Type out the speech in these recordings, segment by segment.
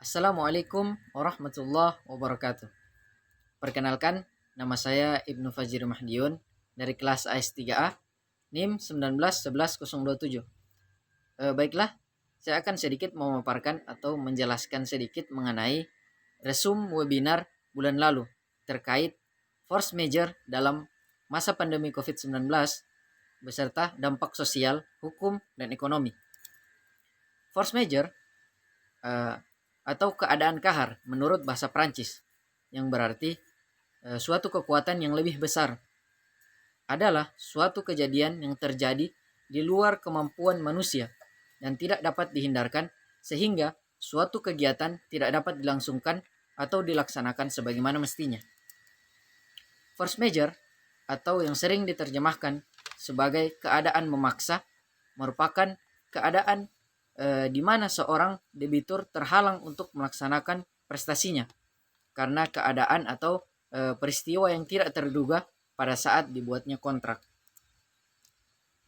Assalamualaikum warahmatullahi wabarakatuh. Perkenalkan, nama saya Ibnu Fajri Mahdiun dari kelas AS3A, NIM 1911027. Baiklah, saya akan sedikit memaparkan atau menjelaskan sedikit mengenai resum webinar bulan lalu terkait force major dalam masa pandemi COVID-19 beserta dampak sosial, hukum, dan ekonomi. Force major atau keadaan kahar menurut bahasa Prancis, yang berarti suatu kekuatan yang lebih besar, adalah suatu kejadian yang terjadi di luar kemampuan manusia dan tidak dapat dihindarkan, sehingga suatu kegiatan tidak dapat dilangsungkan atau dilaksanakan sebagaimana mestinya. Force major atau yang sering diterjemahkan sebagai keadaan memaksa merupakan keadaan di mana seorang debitur terhalang untuk melaksanakan prestasinya karena keadaan atau peristiwa yang tidak terduga pada saat dibuatnya kontrak.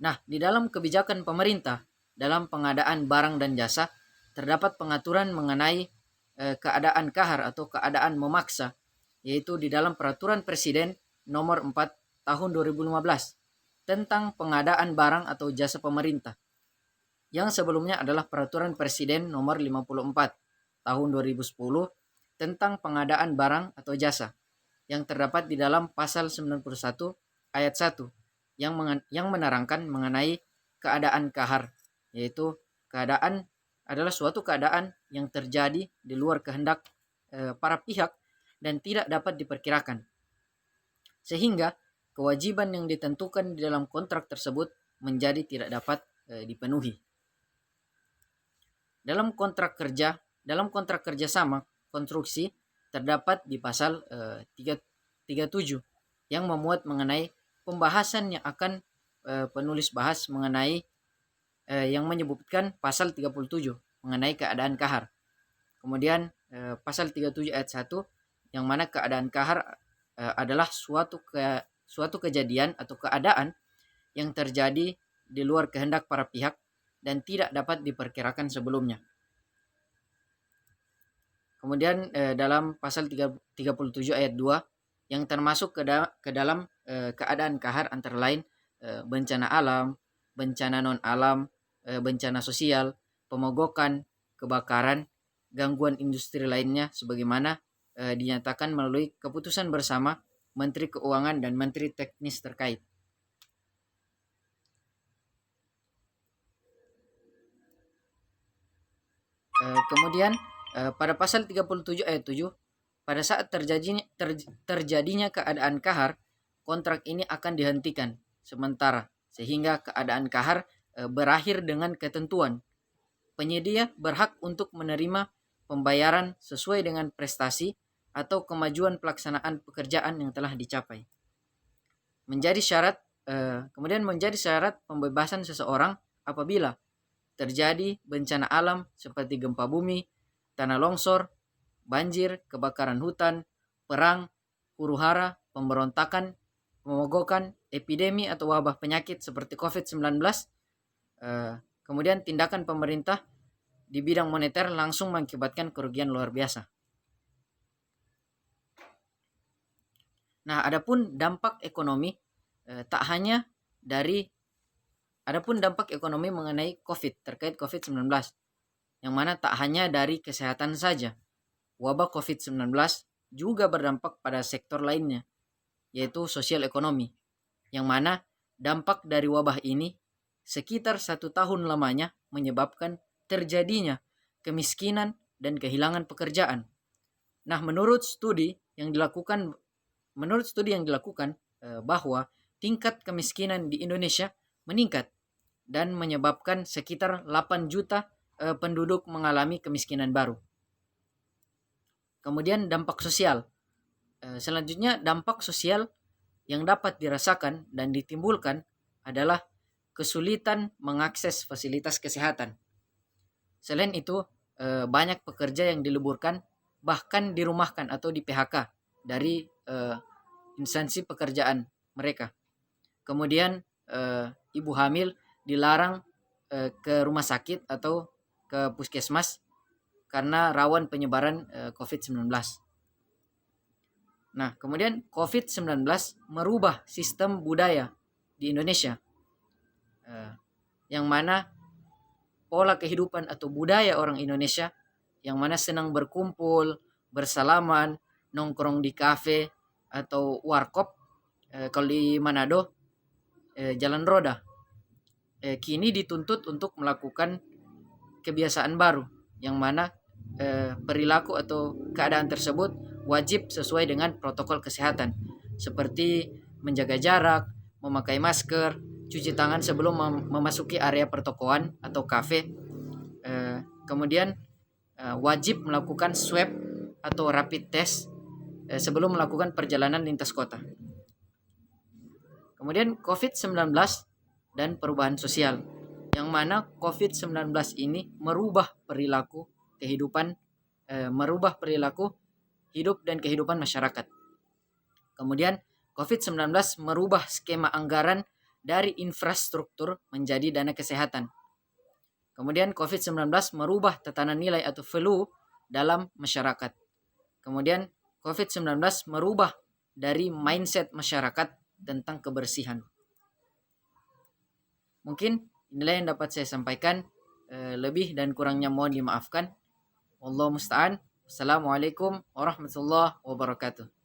Nah, di dalam kebijakan pemerintah dalam pengadaan barang dan jasa terdapat pengaturan mengenai keadaan kahar atau keadaan memaksa, yaitu di dalam Peraturan Presiden Nomor 4 Tahun 2015 tentang pengadaan barang atau jasa pemerintah, yang sebelumnya adalah Peraturan Presiden Nomor 54 Tahun 2010 tentang pengadaan barang atau jasa, yang terdapat di dalam pasal 91 ayat 1 yang menerangkan mengenai keadaan kahar, yaitu keadaan adalah suatu keadaan yang terjadi di luar kehendak para pihak dan tidak dapat diperkirakan, sehingga kewajiban yang ditentukan di dalam kontrak tersebut menjadi tidak dapat dipenuhi. Dalam kontrak kerja sama konstruksi terdapat di pasal 37 yang memuat mengenai pembahasan yang akan penulis bahas mengenai yang menyebutkan pasal 37 mengenai keadaan kahar. Kemudian pasal 37 ayat 1 yang mana keadaan kahar adalah suatu kejadian atau keadaan yang terjadi di luar kehendak para pihak dan tidak dapat diperkirakan sebelumnya. Kemudian dalam pasal 37 ayat 2 yang termasuk ke dalam keadaan kahar antara lain bencana alam, bencana non alam, bencana sosial, pemogokan, kebakaran, gangguan industri lainnya sebagaimana dinyatakan melalui keputusan bersama Menteri Keuangan dan Menteri Teknis terkait. Kemudian pada pasal 37 ayat 7, pada saat terjadinya keadaan kahar, kontrak ini akan dihentikan sementara sehingga keadaan kahar berakhir dengan ketentuan penyedia berhak untuk menerima pembayaran sesuai dengan prestasi atau kemajuan pelaksanaan pekerjaan yang telah dicapai. Kemudian menjadi syarat pembebasan seseorang apabila terjadi bencana alam seperti gempa bumi, tanah longsor, banjir, kebakaran hutan, perang, huru-hara, pemberontakan, pemogokan, epidemi atau wabah penyakit seperti COVID-19. Kemudian tindakan pemerintah di bidang moneter langsung mengakibatkan kerugian luar biasa. Nah, adapun dampak ekonomi Adapun dampak ekonomi mengenai terkait COVID-19, yang mana tak hanya dari kesehatan saja. Wabah COVID-19 juga berdampak pada sektor lainnya, yaitu sosial ekonomi, yang mana dampak dari wabah ini sekitar 1 tahun lamanya menyebabkan terjadinya kemiskinan dan kehilangan pekerjaan. Nah, menurut studi yang dilakukan bahwa tingkat kemiskinan di Indonesia meningkat dan menyebabkan sekitar 8 juta penduduk mengalami kemiskinan baru. Kemudian dampak sosial. Selanjutnya, dampak sosial yang dapat dirasakan dan ditimbulkan adalah kesulitan mengakses fasilitas kesehatan. Selain itu, banyak pekerja yang diliburkan, bahkan dirumahkan atau di PHK dari instansi pekerjaan mereka. Kemudian ibu hamil dilarang ke rumah sakit atau ke puskesmas karena rawan penyebaran COVID-19. Nah, kemudian COVID-19 merubah sistem budaya di Indonesia, yang mana pola kehidupan atau budaya orang Indonesia yang mana senang berkumpul, bersalaman, nongkrong di kafe atau warkop, kalau di Manado Jalan Roda, kini dituntut untuk melakukan kebiasaan baru, yang mana perilaku atau keadaan tersebut wajib sesuai dengan protokol kesehatan, seperti menjaga jarak, memakai masker, cuci tangan sebelum memasuki area pertokoan atau kafe, kemudian wajib melakukan swab atau rapid test sebelum melakukan perjalanan lintas kota. Kemudian COVID-19 dan perubahan sosial, yang mana COVID-19 ini merubah perilaku hidup dan kehidupan masyarakat. Kemudian COVID-19 merubah skema anggaran dari infrastruktur menjadi dana kesehatan. Kemudian COVID-19 merubah tatanan nilai atau value dalam masyarakat. Kemudian COVID-19 merubah dari mindset masyarakat tentang kebersihan. Mungkin inilah yang dapat saya sampaikan. Lebih dan kurangnya mohon dimaafkan. Wallahu musta'an. Assalamualaikum warahmatullahi wabarakatuh.